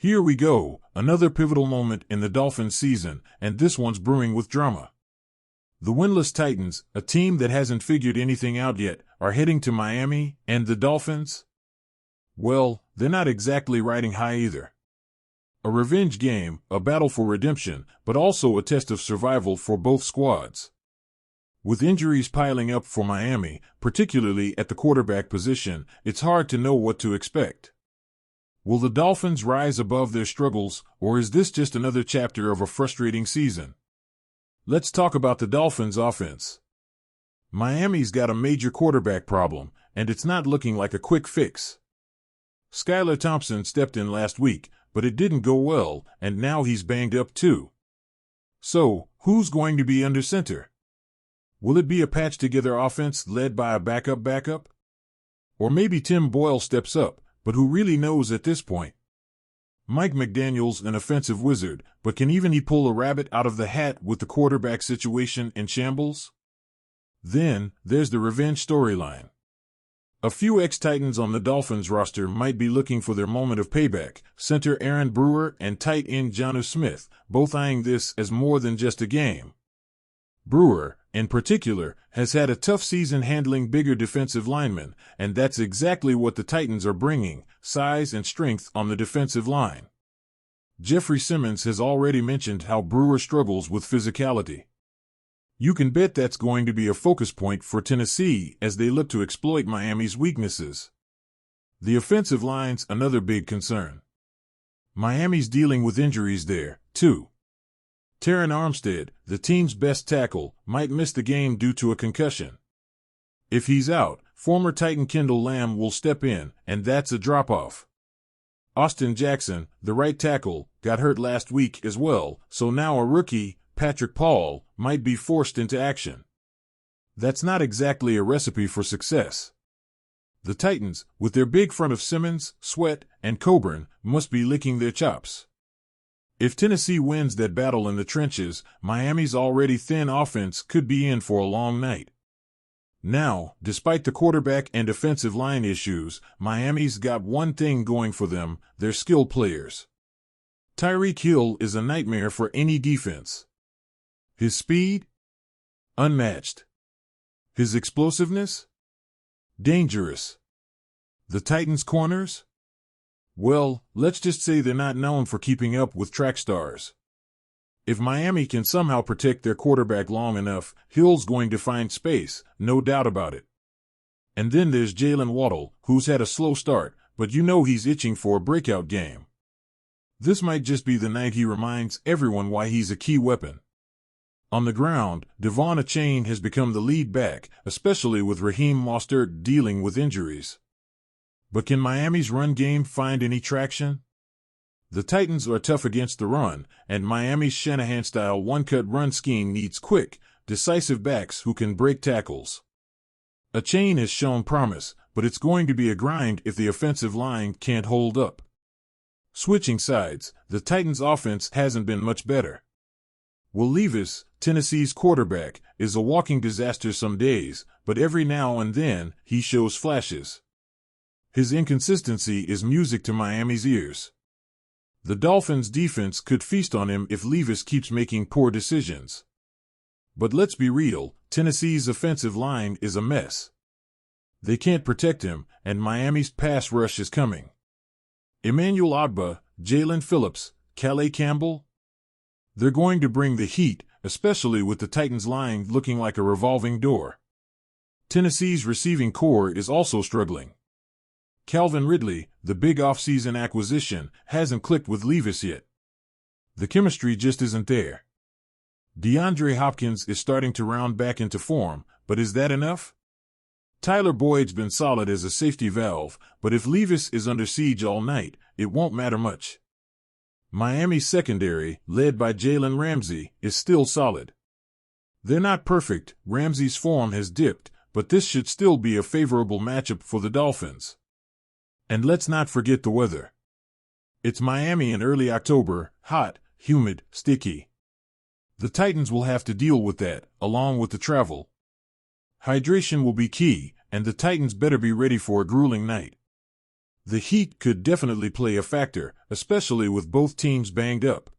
Here we go, another pivotal moment in the Dolphins season, and this one's brewing with drama. The winless Titans, a team that hasn't figured anything out yet, are heading to Miami, and the Dolphins? Well, they're not exactly riding high either. A revenge game, a battle for redemption, but also a test of survival for both squads. With injuries piling up for Miami, particularly at the quarterback position, it's hard to know what to expect. Will the Dolphins rise above their struggles, or is this just another chapter of a frustrating season? Let's talk about the Dolphins offense. Miami's got a major quarterback problem, and it's not looking like a quick fix. Skylar Thompson stepped in last week, but it didn't go well, and now he's banged up too. So, who's going to be under center? Will it be a patched-together offense led by a backup? Or maybe Tim Boyle steps up, but who really knows at this point? Mike McDaniel's an offensive wizard, but can even he pull a rabbit out of the hat with the quarterback situation in shambles? Then, there's the revenge storyline. A few ex-Titans on the Dolphins roster might be looking for their moment of payback, center Aaron Brewer and tight end Jonnu Smith, both eyeing this as more than just a game. Brewer, in particular, has had a tough season handling bigger defensive linemen, and that's exactly what the Titans are bringing, size and strength on the defensive line. Jeffrey Simmons has already mentioned how Brewer struggles with physicality. You can bet that's going to be a focus point for Tennessee as they look to exploit Miami's weaknesses. The offensive line's another big concern. Miami's dealing with injuries there, too. Terron Armstead, the team's best tackle, might miss the game due to a concussion. If he's out, former Titan Kendall Lamb will step in, and that's a drop-off. Austin Jackson, the right tackle, got hurt last week as well, so now a rookie, Patrick Paul, might be forced into action. That's not exactly a recipe for success. The Titans, with their big front of Simmons, Sweat, and Coburn, must be licking their chops. If Tennessee wins that battle in the trenches, Miami's already thin offense could be in for a long night. Now, despite the quarterback and offensive line issues, Miami's got one thing going for them: their skill players. Tyreek Hill is a nightmare for any defense. His speed? Unmatched. His explosiveness? Dangerous. The Titans' corners? Well, let's just say they're not known for keeping up with track stars. If Miami can somehow protect their quarterback long enough, Hill's going to find space, no doubt about it. And then there's Jalen Waddle, who's had a slow start, but you know he's itching for a breakout game. This might just be the night he reminds everyone why he's a key weapon. On the ground, Devon Achane has become the lead back, especially with Raheem Mostert dealing with injuries. But can Miami's run game find any traction? The Titans are tough against the run, and Miami's Shanahan-style one-cut run scheme needs quick, decisive backs who can break tackles. Achane has shown promise, but it's going to be a grind if the offensive line can't hold up. Switching sides, the Titans' offense hasn't been much better. Will Levis, Tennessee's quarterback, is a walking disaster some days, but every now and then he shows flashes. His inconsistency is music to Miami's ears. The Dolphins' defense could feast on him if Levis keeps making poor decisions. But let's be real, Tennessee's offensive line is a mess. They can't protect him, and Miami's pass rush is coming. Emmanuel Ogbah, Jalen Phillips, Calais Campbell? They're going to bring the heat, especially with the Titans' line looking like a revolving door. Tennessee's receiving core is also struggling. Calvin Ridley, the big offseason acquisition, hasn't clicked with Levis yet. The chemistry just isn't there. DeAndre Hopkins is starting to round back into form, but is that enough? Tyler Boyd's been solid as a safety valve, but if Levis is under siege all night, it won't matter much. Miami's secondary, led by Jalen Ramsey, is still solid. They're not perfect, Ramsey's form has dipped, but this should still be a favorable matchup for the Dolphins. And let's not forget the weather. It's Miami in early October, hot, humid, sticky. The Titans will have to deal with that, along with the travel. Hydration will be key, and the Titans better be ready for a grueling night. The heat could definitely play a factor, especially with both teams banged up.